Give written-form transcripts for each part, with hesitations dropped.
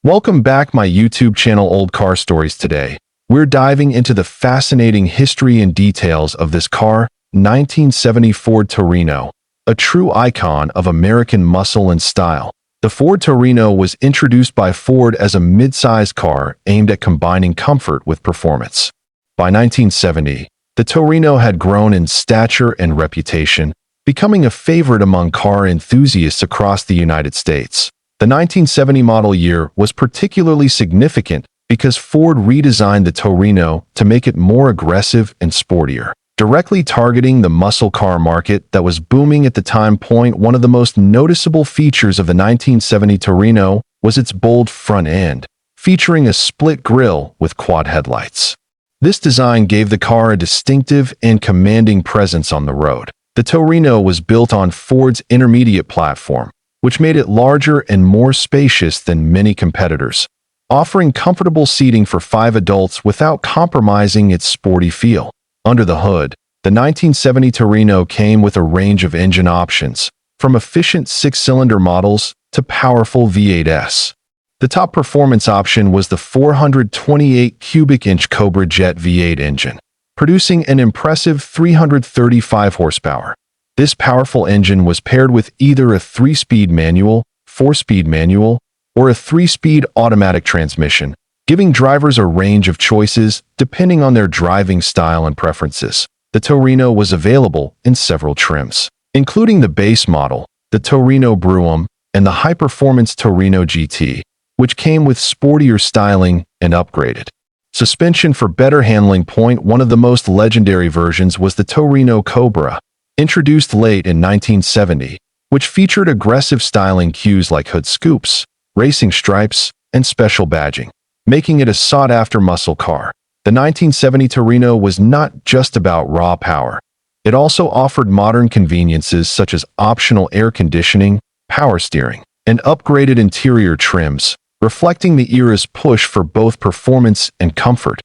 Welcome back my YouTube channel Old Car Stories. Today, we're diving into the fascinating history and details of this car, 1970 Ford Torino, a true icon of American muscle and style. The Ford Torino was introduced by Ford as a mid-sized car aimed at combining comfort with performance. By 1970, the Torino had grown in stature and reputation, becoming a favorite among car enthusiasts across the United States. The 1970 model year was particularly significant because Ford redesigned the Torino to make it more aggressive and sportier, directly targeting the muscle car market that was booming at the time. One of the most noticeable features of the 1970 Torino was its bold front end, featuring a split grille with quad headlights. This design gave the car a distinctive and commanding presence on the road. The Torino was built on Ford's intermediate platform, which made it larger and more spacious than many competitors, offering comfortable seating for 5 adults without compromising its sporty feel. Under the hood, the 1970 Torino came with a range of engine options, from efficient 6-cylinder models to powerful V8s. The top performance option was the 428 cubic inch Cobra Jet V8 engine, producing an impressive 335 horsepower. This powerful engine was paired with either a 3-speed manual, 4-speed manual, or a 3-speed automatic transmission, giving drivers a range of choices depending on their driving style and preferences. The Torino was available in several trims, including the base model, the Torino Bruum, and the high-performance Torino GT, which came with sportier styling and upgraded suspension for better handling. One of the most legendary versions was the Torino Cobra, introduced late in 1970, which featured aggressive styling cues like hood scoops, racing stripes, and special badging, making it a sought-after muscle car. The 1970 Torino was not just about raw power. It also offered modern conveniences such as optional air conditioning, power steering, and upgraded interior trims, reflecting the era's push for both performance and comfort.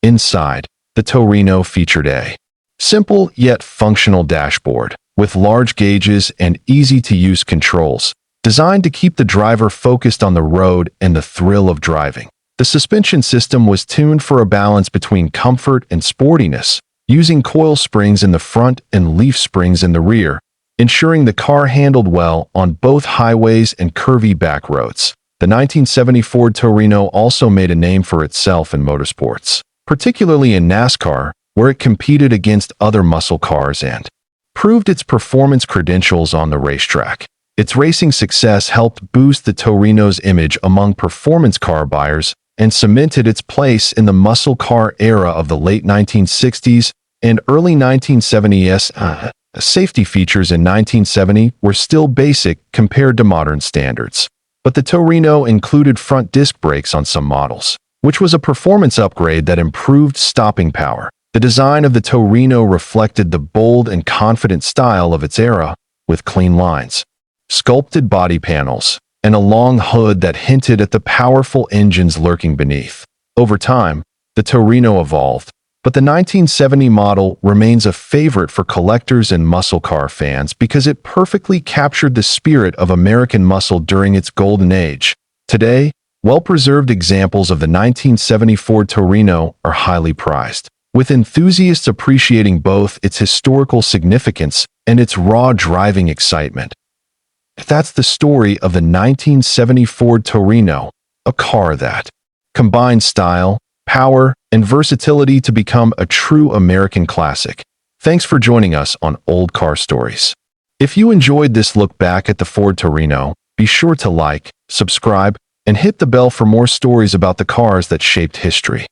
Inside, the Torino featured a simple yet functional dashboard, with large gauges and easy-to-use controls, designed to keep the driver focused on the road and the thrill of driving. The suspension system was tuned for a balance between comfort and sportiness, using coil springs in the front and leaf springs in the rear, ensuring the car handled well on both highways and curvy back roads. The 1970 Ford Torino also made a name for itself in motorsports, particularly in NASCAR, where it competed against other muscle cars and proved its performance credentials on the racetrack. Its racing success helped boost the Torino's image among performance car buyers and cemented its place in the muscle car era of the late 1960s and early 1970s. Safety features in 1970 were still basic compared to modern standards, but the Torino included front disc brakes on some models, which was a performance upgrade that improved stopping power. The design of the Torino reflected the bold and confident style of its era, with clean lines, sculpted body panels, and a long hood that hinted at the powerful engines lurking beneath. Over time, the Torino evolved, but the 1970 model remains a favorite for collectors and muscle car fans because it perfectly captured the spirit of American muscle during its golden age. Today, well-preserved examples of the 1970 Ford Torino are highly prized, with enthusiasts appreciating both its historical significance and its raw driving excitement. That's the story of the 1970 Ford Torino, a car that combined style, power, and versatility to become a true American classic. Thanks for joining us on Old Car Stories. If you enjoyed this look back at the Ford Torino, be sure to like, subscribe, and hit the bell for more stories about the cars that shaped history.